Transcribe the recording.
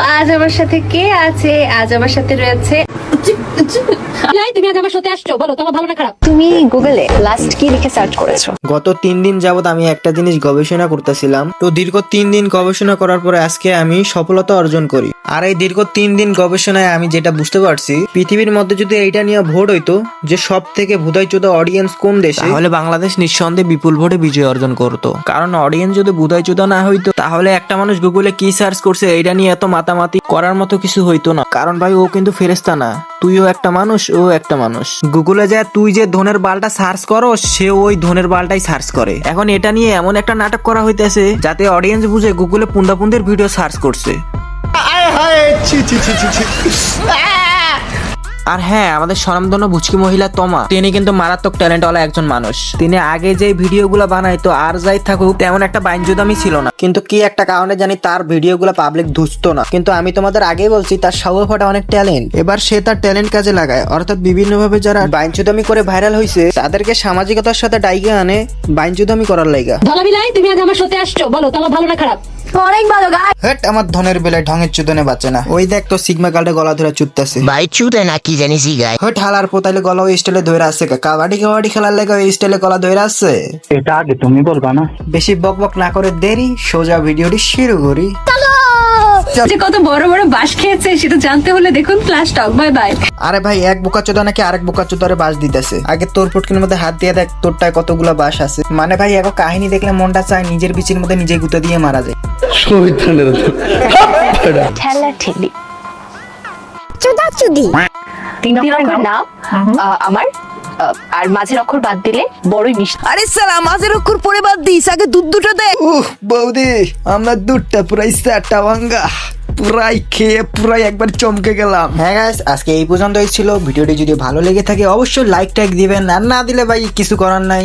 আজ আমার সাথে কে আছে? আজ আমার সাথে রয়েছে তুমি আজ আমার সাথে আসছো, বলো তোমার ভালো না খারাপ? তুমি গুগলে লাস্ট কি লিখে সার্চ করেছো? গত 3 দিন যাবত আমি একটা জিনিস গবেষণা করতেছিলাম। তো দীর্ঘ 3 দিন গবেষণা করার পরে আজকে আমি সফলতা অর্জন করি। আর এই দীর্ঘ 3 দিন গবেষণায় আমি যেটা বুঝতে পারছি, পৃথিবীর মধ্যে যদি এইটা নিয়ে ভোট হইতো যে সব থেকে ভুদাইচোদা অডিয়েন্স কোন দেশে, তাহলে বাংলাদেশ নিঃসন্দেহে বিপুল ভোটে বিজয় অর্জন করতো। কারণ অডিয়েন্স যদি ভুদাইচোদা না হইতো, তাহলে একটা মানুষ গুগলে কি সার্চ করছে এইটা নিয়ে এত মাতামাতি করার মতো কিছু হইতো না। কারণ ভাই ও কিন্তু ফেরেশতা না, তুইও একটা মানুষ, ও একটা মানুষ। গুগলে যায় তুই যে ধনের বালটা সার্চ করো, সে ওই ধনের বালটাই সার্চ করে। এখন এটা নিয়ে এমন একটা নাটক করা হইতেছে যাতে অডিয়েন্স বুঝে গুগলে পুন্দাপুন্দের ভিডিও সার্চ করছে। আর হ্যাঁ, আমাদের স্বনামধন্য বুচকি মহিলা তমা, তিনি কিন্তু মারাত্মক ট্যালেন্টওয়ালা একজন মানুষ। তিনি আগে যে ভিডিওগুলো বানাইতো আর যাই থাকুক তেমন একটা বাইনজুদামি ছিল না, কিন্তু কি একটা কারণে জানি তার ভিডিওগুলো পাবলিক ধুসতো না। কিন্তু আমি তোমাদের আগেই বলছি তার স্বভাবটা অনেক ট্যালেন্ট। এবার সে তার ট্যালেন্ট কাজে লাগায়, অর্থাৎ বিভিন্ন ভাবে যারা বাইনজুদামি করে ভাইরাল হয়েছে তাদেরকে সামাজিকতার সাথে ডাইকে আনে বাইনজুদামি করার লাইগা। ধলাবিলাই, তুমি আজ আমার সাথে আসছো, বলো তোমার ভালো না খারাপ? অনেক ভালো গাই। হেট, আমার ধনের বেলায় ঢঙের চুদনে বাঁচে না। ওই দেখ তো সিগমা গালটা গলা ধরে চুদতেছে। ভাই চুদে না কি জানিস গায়। হেট, হালার পোতাইলে গলা ওই স্টাইলে ধরে আছে। কাবাডি খেলার লাগে ওই স্টাইলে গলা ধরে আছে। এটা আগে তুমি বলবা না। বেশি বক বক না করে দেরি, সোজা ভিডিওটি শুরু করি। যে কত বড় বড় বাস খেয়েছে সেটা জানতে হলে দেখুন ফ্ল্যাশ টক। Bye bye. আরে ভাই, এক বোকাচোদা নাকি আরেক বোকাচোদারে বাস দিতেছে। আগে তোর পুটকির মধ্যে হাত দিয়ে দেখ তোরটায় কতগুলা বাস আছে। মানে ভাই, এক কাহিনী দেখলে মনটা চায় নিজের বিচির মধ্যে নিজে গুঁতো দিয়ে মারা যায়। ঠেলা ঠেলি চুদাচুদি। তিনটি অক্ষর নাম আমার, আর মাঝের অক্ষর বাদ দিলে বড়ই মিষ্টি। আরে সালা মাঝের অক্ষর পরে বাদ দিস, আগে দুধ দুটো দে। বৌদি, আমরা দুধটা পুরাই চারটা ভাঙ্গা পুরাই খেয়ে পুরাই একবার চমকে গেলাম। হ্যাঁ গাইস, আজকে এই পর্যন্তই ছিল। ভিডিওটি যদি ভালো লেগে থাকে অবশ্যই লাইক টাইক দিবেন, আর না দিলে ভাই কিছু করার নাই।